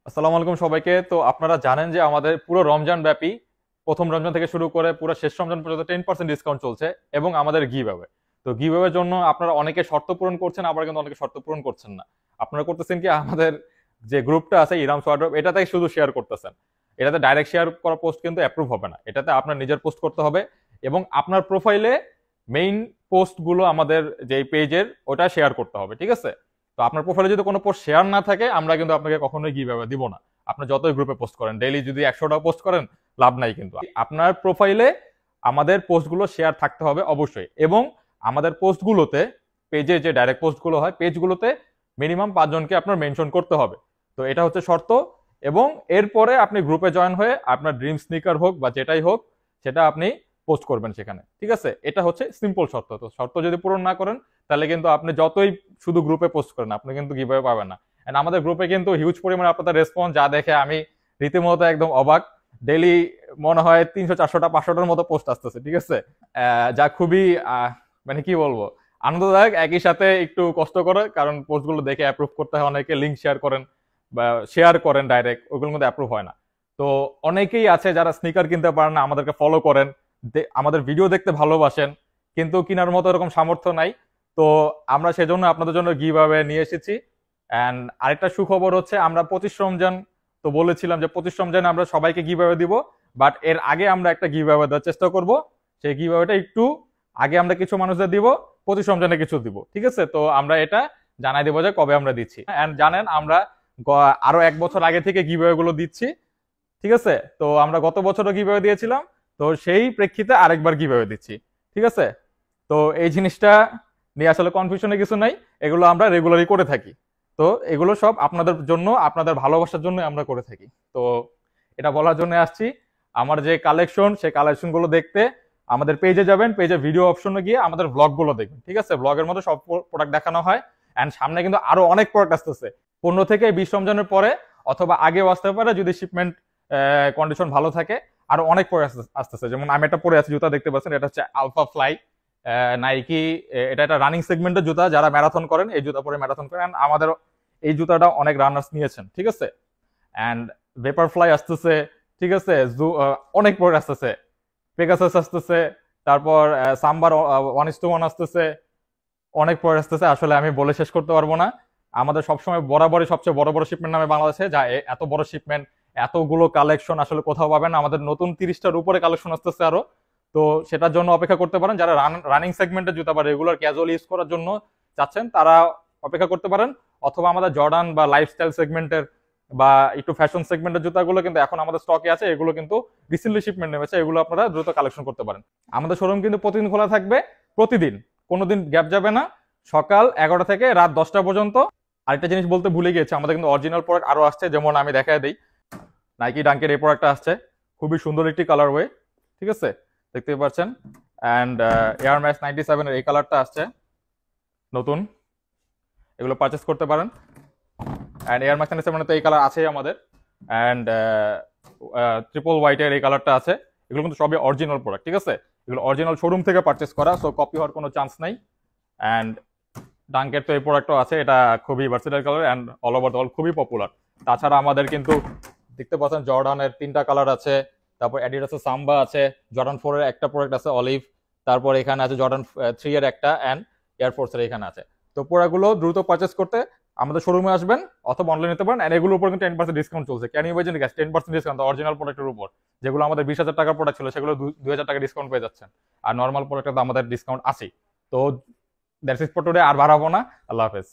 আসসালামু আলাইকুম সবাইকে। তো আপনারা জানেন যে আমাদের পুরো রমজান ব্যাপী প্রথম রমজান থেকে শুরু করে পুরো শেষ রমজান পর্যন্ত 10% ডিসকাউন্ট চলছে এবং আমাদের গিভঅ্যাওয়ে। তো গিভঅ্যাওয়ের জন্য আপনারা অনেকে শর্ত পূরণ করছেন, আবার কিন্তু অনেকে শর্ত পূরণ করছেন না। আপনারা করতেছেন কি, আমাদের যে গ্রুপটা আছে ইরামস ওয়ার্ডরোব, এটাতে শুধু শেয়ার করতেছেন। এটাতে ডাইরেক্ট শেয়ার করা পোস্ট কিন্তু অ্যাপ্রুভ হবে না, এটাতে আপনার নিজের পোস্ট করতে হবে এবং আপনার প্রোফাইলে মেইন পোস্টগুলো আমাদের যে পেজের ওটা শেয়ার করতে হবে, ঠিক আছে? তো আপনার প্রোফাইলে যদি কোনো পোস্ট শেয়ার না থাকে, আমরা কিন্তু আপনাকে কখনোই গিভঅ্যাওয়ে দিব না। আপনি যতই গ্রুপে পোস্ট করেন, ডেইলি যদি 100টা পোস্ট করেন, লাভ নাই। কিন্তু আপনার প্রোফাইলে আমাদের পোস্টগুলো শেয়ার থাকতে হবে অবশ্যই, এবং আমাদের পোস্টগুলোতে, পেজে যে ডাইরেক্ট পোস্টগুলো হয় পেজগুলোতে মিনিমাম 5 জনকে আপনার মেনশন করতে হবে। তো এটা হচ্ছে শর্ত। এবং এরপরে আপনি গ্রুপে জয়েন হয়ে আপনার ড্রিম স্নিকার হোক বা যেটাই হোক, সেটা আপনি পোস্ট করবেন সেখানে, ঠিক আছে? এটা হচ্ছে সিম্পল শর্ত। তো শর্ত যদি পূরণ না করেন, তাহলে কিন্তু আপনি যতই শুধু গ্রুপে পোস্ট করেন, আপনি কিন্তু গিভঅ্যাওয়ে পাবেন না। এন্ড আমাদের গ্রুপে কিন্তু হিউজ পরিমাণে আপনাদের রেসপন্স, যা দেখে আমি রীতিমতো একদম অবাক। ডেইলি মনে হয় 300, 400টা, 500টার মতো পোস্ট আসতেছে, ঠিক আছে? যা খুবই মানে কি বলবো, আনন্দদায়ক, একই সাথে একটু কষ্ট করে, কারণ পোস্টগুলো দেখে অ্যাপ্রুভ করতে হয়। অনেকে লিঙ্ক শেয়ার করেন বা শেয়ার করেন ডাইরেক্ট, ওগুলোর মধ্যে অ্যাপ্রুভ হয় না। তো অনেকেই আছে যারা স্নিকার কিনতে পারেন না, আমাদেরকে ফলো করেন, আমাদের ভিডিও দেখতে ভালোবাসেন, কিন্তু কেনার মতো এরকম সামর্থ্য নাই। তো আমরা সেজন্য আপনাদের জন্য গিভঅ্যাওয়ে নিয়ে এসেছি। অ্যান্ড আরেকটা সুখবর হচ্ছে, আমরা 25 রমজান তো বলেছিলাম যে 25 রমজানে আমরা সবাইকে গিভঅ্যাওয়ে দিব, বাট এর আগে আমরা একটা গিভঅ্যাওয়ে দেওয়ার চেষ্টা করব। সেই গিভঅ্যাওয়েটা একটু আগে আমরা কিছু মানুষদের দিব, 25 রমজানে কিছু দিব, ঠিক আছে? তো আমরা এটা জানাই দেবো যে কবে আমরা দিচ্ছি। অ্যান্ড জানেন আমরা আরো 1 বছর আগে থেকে গিভঅ্যাওয়ে গুলো দিচ্ছি, ঠিক আছে? তো আমরা গত বছরও গিভঅ্যাওয়ে দিয়েছিলাম, তো সেই প্রেক্ষিতে আরেকবার গিভঅ্যাওয়ে দিচ্ছি, ঠিক আছে? তো এই জিনিসটা নিয়ে আসলে কনফিউশনে কিছু নাই, এগুলো আমরা রেগুলারই করে থাকি। তো এগুলো সব আপনাদের জন্য, আপনাদের ভালোবাসার জন্য আমরা করে থাকি। তো এটা বলার জন্য আসছি। আমার যে কালেকশন, সেই কালেকশন গুলো দেখতে আমাদের পেজে যাবেন, পেজে ভিডিও অপশনে গিয়ে আমাদের ব্লগ গুলো দেখবেন, ঠিক আছে? ব্লগের মধ্যে সব প্রোডাক্ট দেখানো হয়। অ্যান্ড সামনে কিন্তু আরো অনেক প্রোডাক্ট আসতেছে 15 থেকে 20 রমজানের পরে, অথবা আগেও আসতে পারে যদি শিপমেন্ট কন্ডিশন ভালো থাকে। আরো অনেক প্রোডাক্ট আসতেছে, যেমন আমি একটা পরে আছি, জুতা দেখতে পাচ্ছেন, এটা হচ্ছে আলফা ফ্লাই নাইকি। এটা একটা রানিং সেগমেন্টের জুতা, যারা ম্যারাথন করেন এই জুতা পরে ম্যারাথন করেন। আমাদের এই জুতাটা অনেক রানার্স নিয়েছেন, ঠিক আছে? অ্যান্ড ভেপার ফ্লাই আসতেছে, ঠিক আছে? অনেক প্রোডাক্ট আসতেছে, পেগাসাস আসতেছে, তারপর সাম্বার 1:1 আসতেছে, অনেক প্রোডাক্ট আসতেছে। আসলে আমি বলে শেষ করতে পারবো না। আমাদের সবসময় বরাবরই সবচেয়ে বড় বড় শিপমেন্ট নামে বাংলাদেশে, যা এত বড় শিপমেন্ট, এতগুলো কালেকশন আসলে কোথাও পাবেন না। আমাদের নতুন 30টার উপরে কালেকশন আসতেছে আরো। তো সেটার জন্য অপেক্ষা করতে পারেন। যারা রানিং সেগমেন্টের জুতা বা রেগুলার ক্যাজুয়াল ইউজ করার জন্য চাচ্ছেন, তারা অপেক্ষা করতে পারেন। অথবা আমাদের জর্ডান বা লাইফস্টাইল সেগমেন্টের বা একটু ফ্যাশন সেগমেন্টের জুতাগুলো কিন্তু এখন আমাদের স্টকে আছে, এগুলো কিন্তু রিসেন্টলি শিপমেন্ট নেমেছে, এগুলো আপনারা দ্রুত কালেকশন করতে পারেন। আমাদের শোরুম কিন্তু প্রতিদিন খোলা থাকবে, প্রতিদিন, কোনোদিন গ্যাপ যাবে না, সকাল 11টা থেকে রাত 10টা পর্যন্ত। আরেকটা জিনিস বলতে ভুলে গিয়েছি, আমাদের কিন্তু অরিজিনাল প্রোডাক্ট আরো আসছে, যেমন আমি দেখায় দিই। নাইকি ডাঙ্কের এই প্রোডাক্টটা আসছে, খুবই সুন্দর একটি কালার ওয়ে, ঠিক আছে? দেখতেই পাচ্ছেন। অ্যান্ড এয়ার ম্যাক্স 97 এর এই কালারটা আসছে নতুন, এগুলো পারচেস করতে পারেন। অ্যান্ড এয়ার ম্যাক্স 97 তো এই কালার আছেই আমাদের। অ্যান্ড ট্রিপল হোয়াইটের এই কালারটা আছে। এগুলো কিন্তু সবই অরিজিনাল প্রোডাক্ট, ঠিক আছে? এগুলো অরিজিনাল শোরুম থেকে পারচেস করা, সো কপি হওয়ার কোনো চান্স নাই। অ্যান্ড ডাঙ্কের তো এই প্রোডাক্টও আছে, এটা খুবই versatile colour and all over the world খুবই পপুলার। তাছাড়া আমাদের কিন্তু দেখতে পাচ্ছেন জর্ডানের 3টা কালার আছে, তারপর অ্যাডিডাসের সাম্বা আছে, জর্ডান 4 এর একটা প্রোডাক্ট আছে অলিভ, তারপর এখানে আছে জর্ডান 3 এর একটা, অ্যান্ড এয়ারফোর্স এর এখানে আছে। তো প্রোডাক্টগুলো দ্রুত পারচেস করতে আমাদের শোরুমে আসবেন অথবা অনলাইন নিতে পারেন। এন্ড এগুলোর উপর কিন্তু 10% ডিসকাউন্ট চলছে। Can you imagine guys, 10% discount original প্রোডাক্টের উপর, যেগুলো আমাদের 20,000 টাকার প্রোডাক্ট ছিল, সেগুলো 2,000 টাকা ডিসকাউন্ট পেয়ে যাচ্ছেন। আর নর্মাল প্রোডাক্টে তো আমাদের ডিসকাউন্ট আছেই। তো দ্যাটস ইট ফর টুডে, আর বাড়াবো না। আল্লাহ হাফেজ।